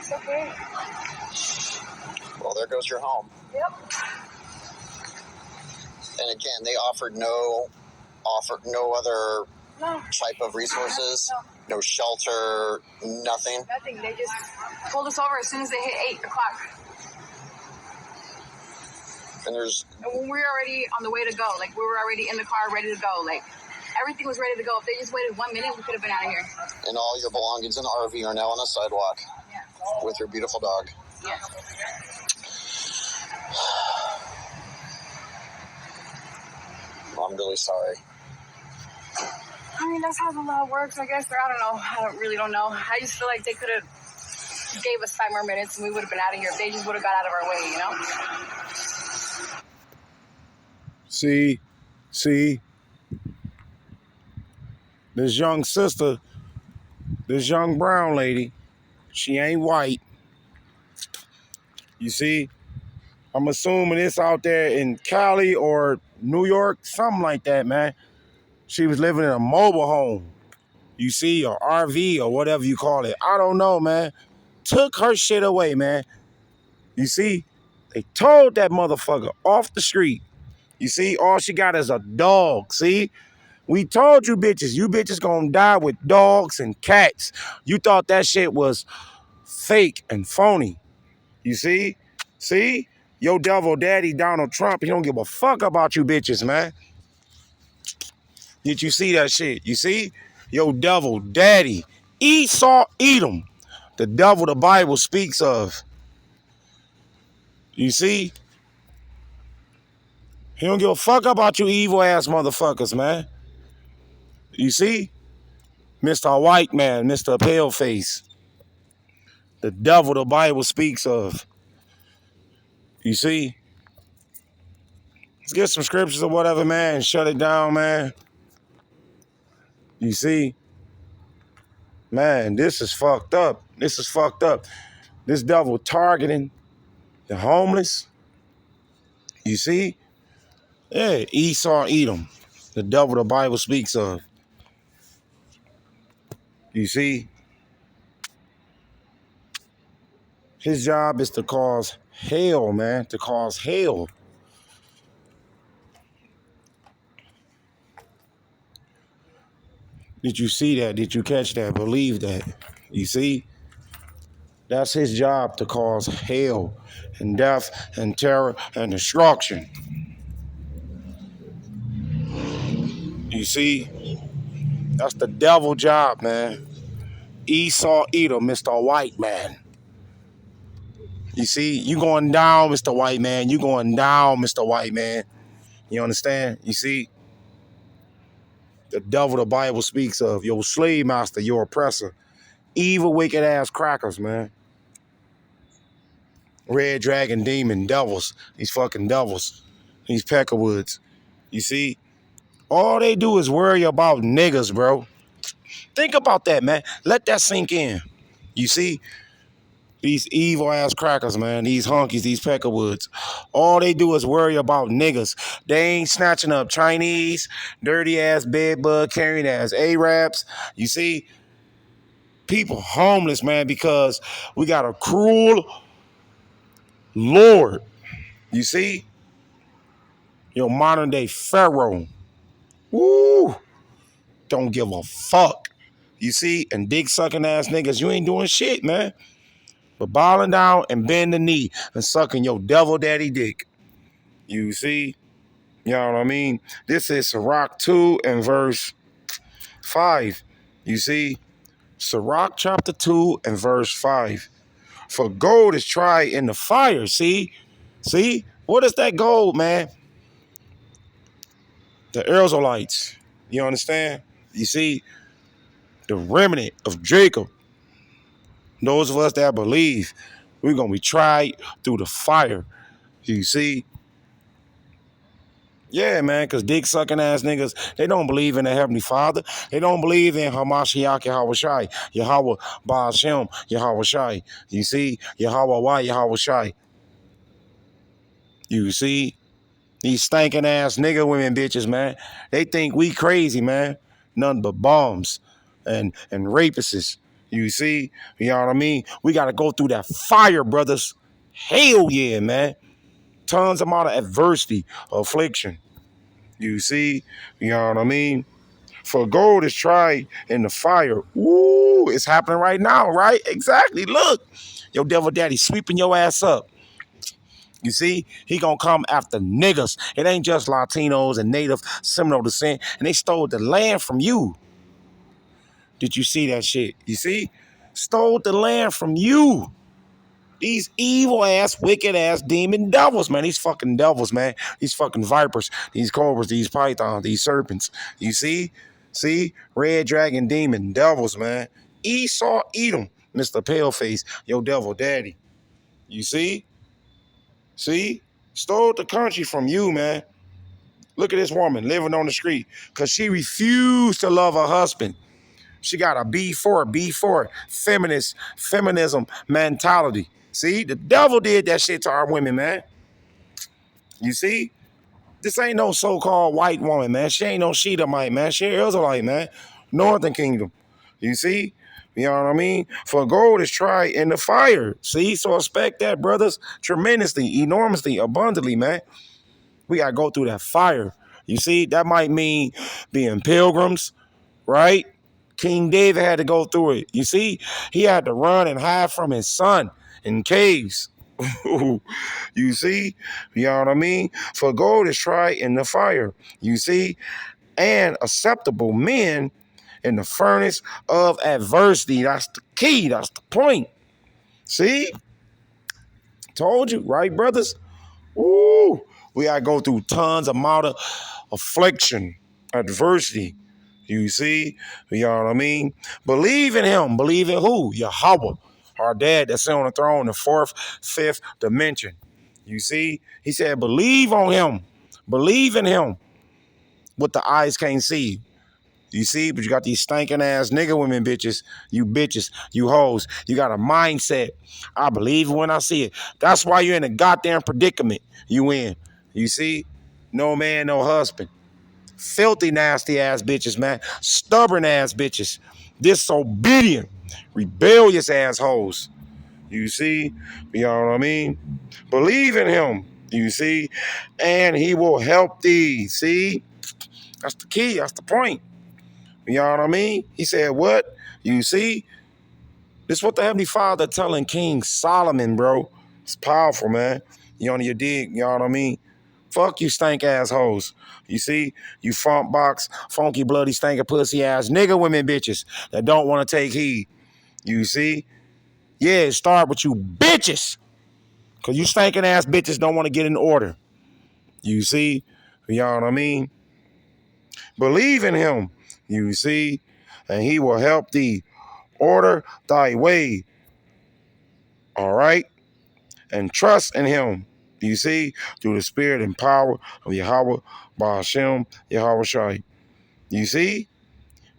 It's okay. Well, there goes your home. Yep. And again, they offered no other type of resources, no shelter, nothing. Nothing. They just pulled us over as soon as they hit 8 o'clock. And when we were already on the way to go, like we were already in the car, ready to go, like everything was ready to go. If they just waited 1 minute, we could have been out of here. And all your belongings in the RV are now on the sidewalk with your beautiful dog. Yes. I'm really sorry. I mean, that's how the law works, I guess. Or I don't know. I really don't know. I just feel like they could have gave us 5 more minutes and we would have been out of here. If they just would have got out of our way, you know? See, this young sister, this young brown lady, she ain't white. You see, I'm assuming it's out there in Cali or New York, something like that, man. She was living in a mobile home, you see, or RV or whatever you call it. I don't know, man. Took her shit away, man. You see, they towed that motherfucker off the street. You see, all she got is a dog, see? We told you bitches gonna die with dogs and cats. You thought that shit was fake and phony. You see? See? Yo devil daddy Donald Trump, he don't give a fuck about you bitches, man. Did you see that shit? You see? Yo devil daddy, Esau Edom, the devil the Bible speaks of. You see? He don't give a fuck about you evil ass motherfuckers, man. You see? Mr. White Man, Mr. Paleface. The devil the Bible speaks of. You see? Let's get some scriptures or whatever, man, and shut it down, man. You see? Man, this is fucked up. This is fucked up. This devil targeting the homeless. You see? Yeah, Esau Edom. The devil the Bible speaks of. You see? His job is to cause hell, man. To cause hell. Did you see that? Did you catch that? Believe that? You see? That's his job, to cause hell and death and terror and destruction. You see? That's the devil job, man. Esau Edom, Mr. White Man. You see? You going down, Mr. White Man. You going down, Mr. White Man. You understand? You see? The devil the Bible speaks of, your slave master, your oppressor. Evil, wicked ass crackers, man. Red dragon demon devils. These fucking devils. These peckerwoods. You see? All they do is worry about niggas, bro. Think about that, man. Let that sink in. You see? These evil ass crackers, man. These honkies, these peckerwoods. All they do is worry about niggas. They ain't snatching up Chinese, dirty ass bed bug carrying ass Arabs. You see? people homeless, man, because we got a cruel Lord. You see? Your modern day Pharaoh. Woo! Don't give a fuck. You see? And dick sucking ass niggas, you ain't doing shit, man. But bowing down and bend the knee and sucking your devil daddy dick. You see? You know what I mean? This is Sirach 2 and verse 5. You see? Sirach chapter 2 and verse 5. For gold is tried in the fire. See? See? What is that gold, man? The Israelites. You understand? You see? The remnant of Jacob. Those of us that believe, we're going to be tried through the fire. You see? Yeah, man, because dick sucking ass niggas, they don't believe in the Heavenly Father. They don't believe in Hamashiach Yahweh Shai, Yahweh Ba'ashem, Yahweh Shai. You see? Yahweh Why Yahweh Shai. You see? These stinking ass nigga women bitches, man. They think we crazy, man. Nothing but bombs and rapists. You see? You know what I mean? We got to go through that fire, brothers. Hell yeah, man. Tons amount of adversity, affliction. You see? You know what I mean? For gold is tried in the fire. Ooh, it's happening right now, right? Exactly. Look, your devil daddy sweeping your ass up. You see? He gonna come after niggas. It ain't just Latinos and Native Seminole descent. And they stole the land from you. Did you see that shit? You see? Stole the land from you. These evil ass, wicked ass demon devils, man. These fucking devils, man. These fucking vipers, these cobras, these pythons, these serpents. You see? See? Red dragon demon devils, man. Esau Edom, Mr. Paleface, your devil daddy. You see? See? Stole the country from you, man. Look at this woman living on the street because she refused to love her husband. She got a B4 feminism mentality. See, the devil did that shit to our women, man. You see? This ain't no so-called white woman, man. She ain't no Shedamite, man. She Israelite, man. Northern Kingdom. You see? You know what I mean? For gold is tried in the fire. See? So expect that, brothers, tremendously, enormously, abundantly, man. We got to go through that fire. You see? That might mean being pilgrims, right? King David had to go through it. You see? He had to run and hide from his son in caves. You see? You know what I mean? For gold is tried in the fire. You see? And acceptable men in the furnace of adversity. That's the key. That's the point. See? Told you, right, brothers? Woo! We gotta go through tons amount of affliction, adversity. You see? You know what I mean? Believe in him. Believe in who? Yahweh. Our dad that's on the throne, the fourth, fifth dimension. You see? He said, believe on him. Believe in him. What the eyes can't see. You see? But you got these stinking ass nigga women bitches, you hoes. You got a mindset. I believe when I see it. That's why you're in a goddamn predicament you in. You see? No man, no husband. Filthy, nasty ass bitches, man. Stubborn ass bitches. Disobedient, rebellious assholes. You see? You know what I mean? Believe in him. You see? And he will help thee. See? That's the key. That's the point. You know what I mean? He said, what? You see? This is what the Heavenly Father telling King Solomon, bro. It's powerful, man. You on your dig, you know what I mean? Fuck you stank assholes. You see? You funk box, funky, bloody, stanky, pussy ass nigga women bitches that don't want to take heed. You see? Yeah, it start with you bitches. Because you stinking ass bitches don't want to get in order. You see? You know what I mean? Believe in him. You see? And he will help thee. Order thy way. All right? And trust in him. You see? Through the spirit and power of Yahweh, Ba'ashem, Yahweh Shai. You see?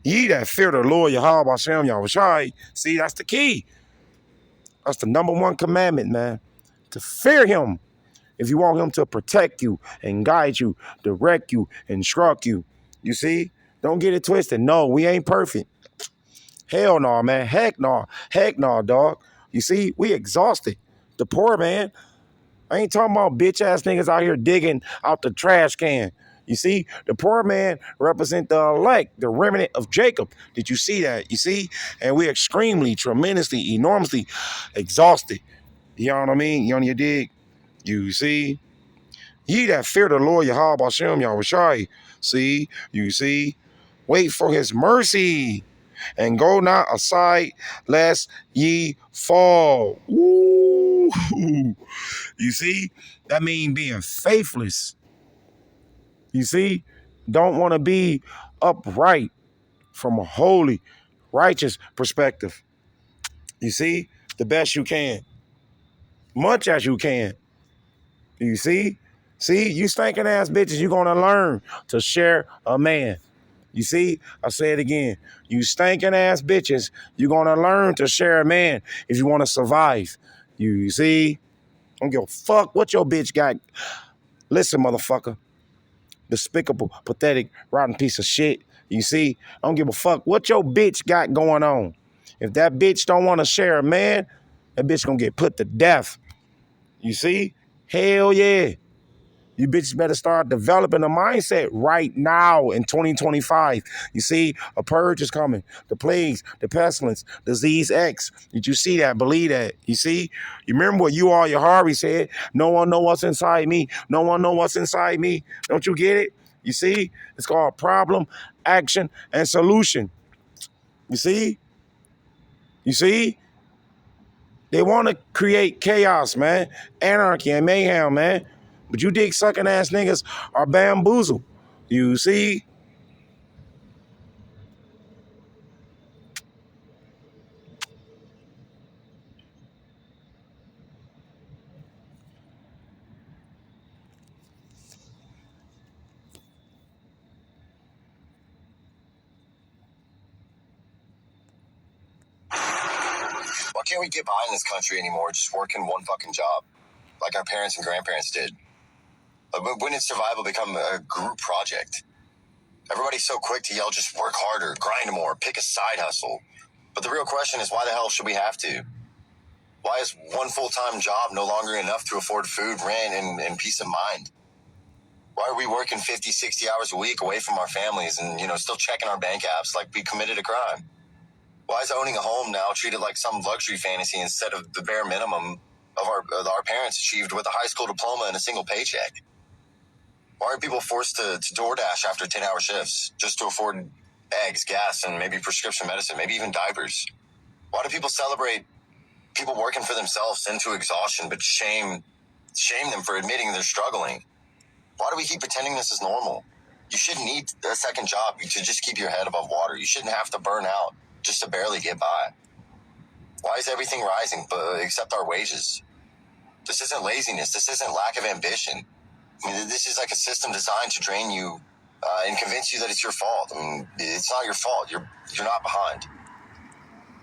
Ye that fear the Lord, Yahweh, Ba'ashem, Yahweh Shai. See, that's the key. That's the number one commandment, man. To fear him. If you want him to protect you and guide you, direct you, instruct you. You see? Don't get it twisted. No, we ain't perfect. Hell no, man. Heck no. Heck no, dog. You see, we exhausted. The poor man. I ain't talking about bitch ass niggas out here digging out the trash can. You see, the poor man represent the elect, the remnant of Jacob. Did you see that? You see? And we're extremely, tremendously, enormously exhausted. You know what I mean? You on your dig? You see? Ye that fear the Lord Yahweh Bashem Yahushai. See? You see? Wait for his mercy and go not aside lest ye fall. Ooh. You see? That means being faithless. You see? Don't want to be upright from a holy, righteous perspective. You see? The best you can. Much as you can. You see? See? You stinking ass bitches, you're going to learn to share a man. You see? I say it again. You stinking ass bitches, you're going to learn to share a man if you want to survive. You see? I don't give a fuck what your bitch got. Listen, motherfucker. Despicable, pathetic, rotten piece of shit. You see? I don't give a fuck what your bitch got going on. If that bitch don't want to share a man, that bitch gonna get put to death. You see? Hell yeah. You bitches better start developing a mindset right now in 2025. You see, a purge is coming. The plagues, the pestilence, disease X. Did you see that? Believe that. You see? You remember what you all your Harvey said? No one know what's inside me. No one know what's inside me. Don't you get it? You see? It's called problem, action, and solution. You see? You see? They want to create chaos, man. Anarchy and mayhem, man. But you dick sucking ass niggas are bamboozled. You see? Why can't we get by in this country anymore just working one fucking job? Like our parents and grandparents did. But when did survival become a group project? Everybody's so quick to yell, just work harder, grind more, pick a side hustle. But the real question is, why the hell should we have to? Why is one full-time job no longer enough to afford food, rent, and peace of mind? Why are we working 50, 60 hours a week away from our families and, still checking our bank apps like we committed a crime? Why is owning a home now treated like some luxury fantasy instead of the bare minimum of our parents achieved with a high school diploma and a single paycheck? Why are people forced to DoorDash after 10-hour shifts just to afford eggs, gas, and maybe prescription medicine, maybe even diapers? Why do people celebrate people working for themselves into exhaustion but shame them for admitting they're struggling? Why do we keep pretending this is normal? You shouldn't need a second job to just keep your head above water. You shouldn't have to burn out just to barely get by. Why is everything rising except our wages? This isn't laziness. This isn't lack of ambition. I mean, this is like a system designed to drain you and convince you that it's your fault. I mean, it's not your fault. You're not behind.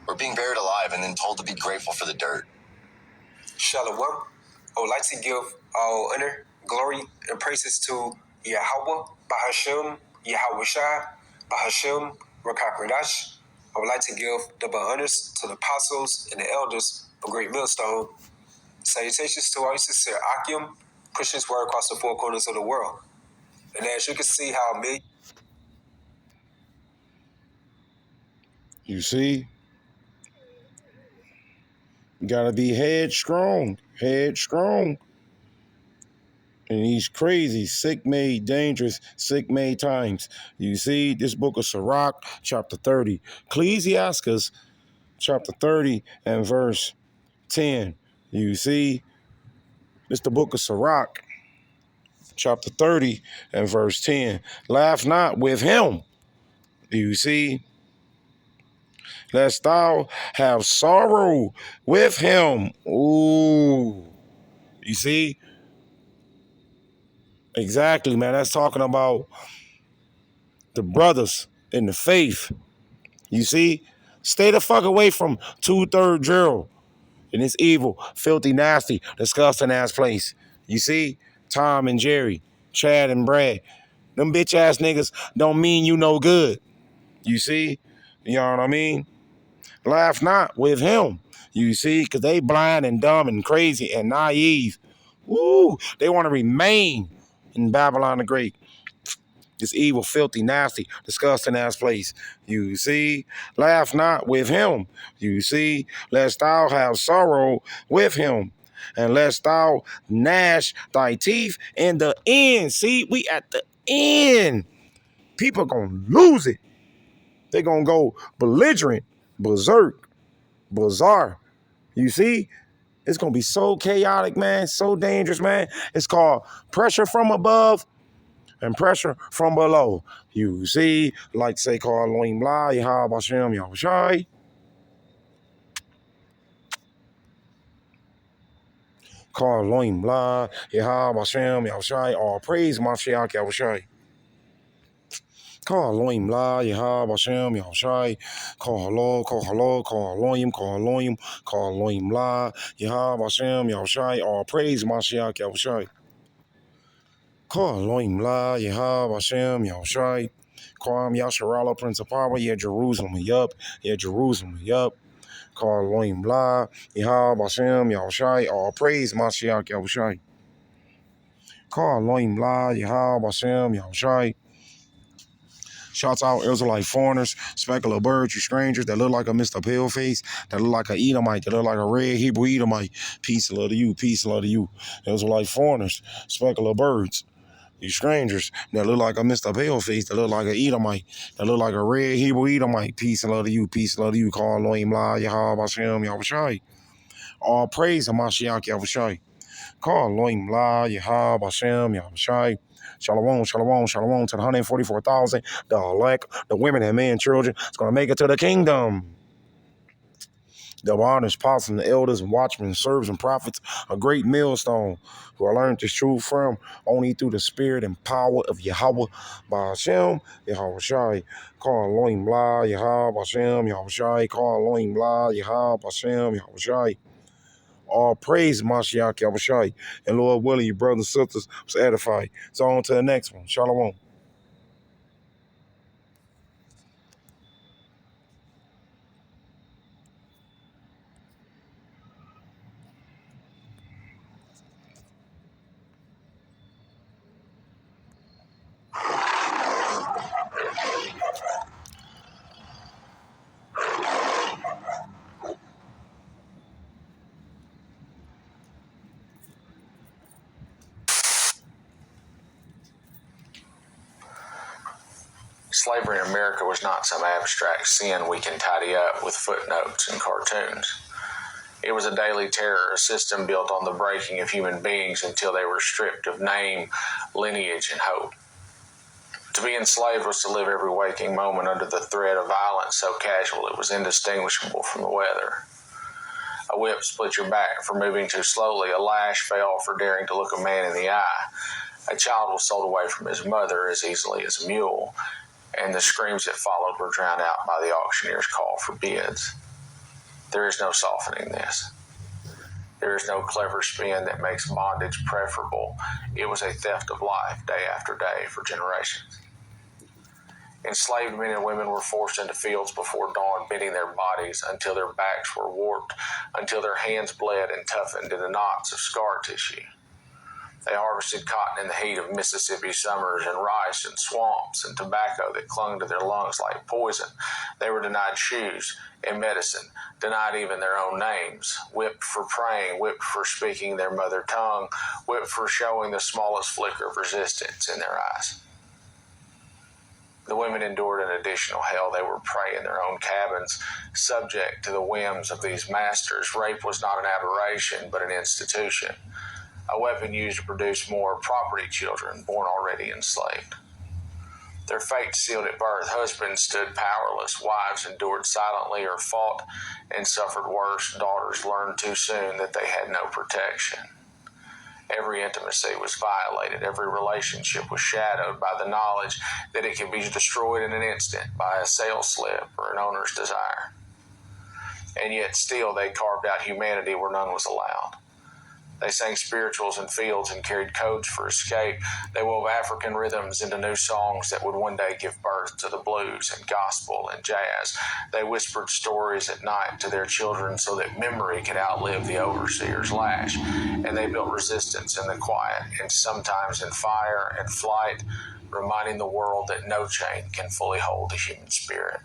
We're being buried alive and then told to be grateful for the dirt. Shalom. I would like to give all honor, glory, and praises to Yahweh, Bahashem, Yahweh Shai, Bahashem, Rakakradash. I would like to give double honors to the apostles and the elders of Great Millstone. Salutations to our sincere Akim, pushing his word across the four corners of the world. And as you can see how me. You see? You gotta be headstrong. Headstrong. In these crazy, sick-made, dangerous, sick-made times. You see, this book of Sirach, chapter 30. Ecclesiastes, chapter 30 and verse 10. You see, it's the book of Sirach, chapter 30 and verse 10. Laugh not with him. You see, lest thou have sorrow with him. Ooh. You see? Exactly, man. That's talking about the brothers in the faith. You see? Stay the fuck away from 2/3 Gerald in this evil, filthy, nasty, disgusting ass place. You see? Tom and Jerry, Chad and Brad. Them bitch ass niggas don't mean you no good. You see? You know what I mean? Laugh not with him. You see, because they blind and dumb and crazy and naive. Woo! They want to remain in Babylon the Great. This evil, filthy, nasty, disgusting ass place. You see, laugh not with him. You see, lest thou have sorrow with him, and lest thou gnash thy teeth in the end. See, we at the end. People gonna lose it. They gonna go belligerent, berserk, bizarre. You see, it's gonna be so chaotic, man, so dangerous, man. It's called pressure from above and pressure from below. You see, like to say, call Elohim La, Yahweh Hashem, Yahushai. Call Elohim La, Yahweh Hashem, Yahushai. All praise Mashiach Yahushai. Call Elohim La, Yahweh Hashem, Yahushai. Call hello, call hello, call Elohim, call Elohim, call Elohim La, Yahweh Hashem, Yahushai. All praise Mashiach Yahushai. Call Elohim La, Yahweh Hashem, Yahushai. Call Yasharala, Prince of Power, yeah, Jerusalem, yup, yeah, Jerusalem, yup. Call Elohim La, Yahweh Hashem, Yahushai. All praise Mashiach Yahushai. Call Elohim La, Yahweh Hashem, Yahushai. Shouts out Israelite foreigners, specular birds, you strangers that look like a Mr. Paleface, that look like an Edomite, that look like a red Hebrew Edomite. Peace and love to you, peace and love to you. Israelite foreigners, specular birds, you strangers that look like a Mr. Paleface, that look like an Edomite, that look like a red Hebrew Edomite. Peace and love to you, peace and love to you. Call Elohim La, Yahweh Hashem, Yahushai. All praise to Mashiach Yahushai. Call Elohim La, Yahweh Hashem, Yahushai. Shalom, shalom, shalom to the 144,000, the elect, the women and men, children. It's going to make it to the kingdom. The honors, apostles, and the elders, and watchmen, servants, and prophets, a great millstone, who I learned this truth from only through the spirit and power of Yahweh, by Hashem, Yahweh Shai. Call Elohim La, Yahweh Hashem, Yahweh Shai. Call Elohim La, Yahweh Hashem, Yahweh Shai. All praise Mashiach Yahushai. And Lord willing, you brothers and sisters was edified. So on to the next one. Shalom. Slavery in America was not some abstract sin we can tidy up with footnotes and cartoons. It was a daily terror, a system built on the breaking of human beings until they were stripped of name, lineage, and hope. To be enslaved was to live every waking moment under the threat of violence so casual it was indistinguishable from the weather. A whip split your back for moving too slowly. A lash fell for daring to look a man in the eye. A child was sold away from his mother as easily as a mule, and the screams that followed were drowned out by the auctioneer's call for bids. There is no softening this. There is no clever spin that makes bondage preferable. It was a theft of life day after day for generations. Enslaved men and women were forced into fields before dawn, bending their bodies until their backs were warped, until their hands bled and toughened into knots of scar tissue. They harvested cotton in the heat of Mississippi summers, and rice and swamps and tobacco that clung to their lungs like poison. They were denied shoes and medicine, denied even their own names, whipped for praying, whipped for speaking their mother tongue, whipped for showing the smallest flicker of resistance in their eyes. The women endured an additional hell. They were prey in their own cabins, subject to the whims of these masters. Rape was not an aberration, but an institution, a weapon used to produce more property children born already enslaved. Their fate sealed at birth. Husbands stood powerless. Wives endured silently or fought and suffered worse. Daughters learned too soon that they had no protection. Every intimacy was violated. Every relationship was shadowed by the knowledge that it could be destroyed in an instant by a sales slip or an owner's desire. And yet still they carved out humanity where none was allowed. They sang spirituals in fields and carried codes for escape. They wove African rhythms into new songs that would one day give birth to the blues and gospel and jazz. They whispered stories at night to their children so that memory could outlive the overseer's lash. And they built resistance in the quiet, and sometimes in fire and flight, reminding the world that no chain can fully hold the human spirit.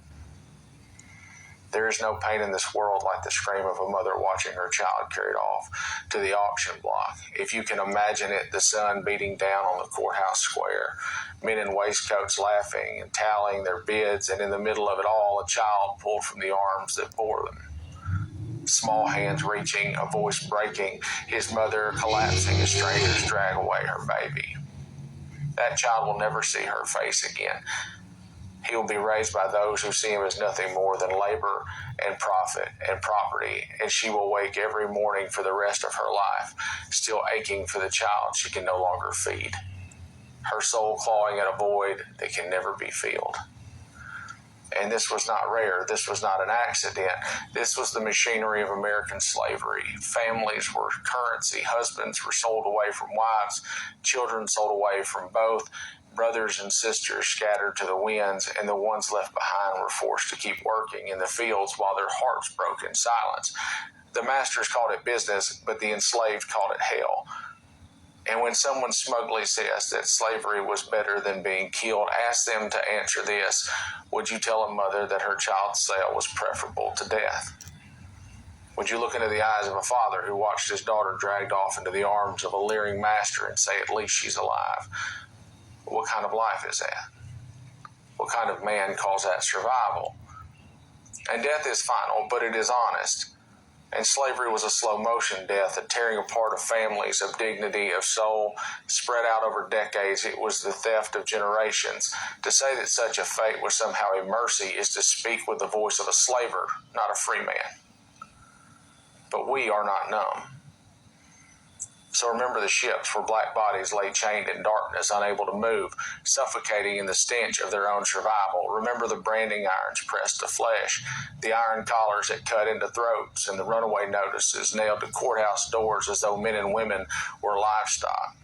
There is no pain in this world like the scream of a mother watching her child carried off to the auction block. If you can imagine it, the sun beating down on the courthouse square, men in waistcoats laughing and tallying their bids, and in the middle of it all, a child pulled from the arms that bore them. Small hands reaching, a voice breaking, his mother collapsing as strangers drag away her baby. That child will never see her face again. He will be raised by those who see him as nothing more than labor and profit and property, and she will wake every morning for the rest of her life, still aching for the child she can no longer feed, her soul clawing at a void that can never be filled. And this was not rare. This was not an accident. This was the machinery of American slavery. Families were currency. Husbands were sold away from wives. Children sold away from both. Brothers and sisters scattered to the winds, and the ones left behind were forced to keep working in the fields while their hearts broke in silence. The masters called it business, but the enslaved called it hell. And when someone smugly says that slavery was better than being killed, ask them to answer this: would you tell a mother that her child's sale was preferable to death? Would you look into the eyes of a father who watched his daughter dragged off into the arms of a leering master and say, at least she's alive? What kind of life is that? What kind of man calls that survival? And death is final, but it is honest. And slavery was a slow-motion death, a tearing apart of families, of dignity, of soul, spread out over decades. It was the theft of generations. To say that such a fate was somehow a mercy is to speak with the voice of a slaver, not a free man. But we are not numb. So remember the ships where black bodies lay chained in darkness, unable to move, suffocating in the stench of their own survival. Remember the branding irons pressed to flesh, the iron collars that cut into throats, and the runaway notices nailed to courthouse doors as though men and women were livestock.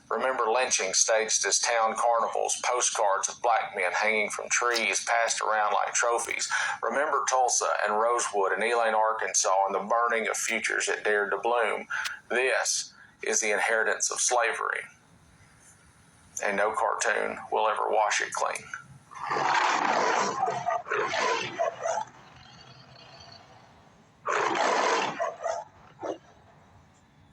Remember lynching staged as town carnivals, postcards of black men hanging from trees passed around like trophies. Remember Tulsa and Rosewood and Elaine, Arkansas, and the burning of futures that dared to bloom. This is the inheritance of slavery, and no cartoon will ever wash it clean.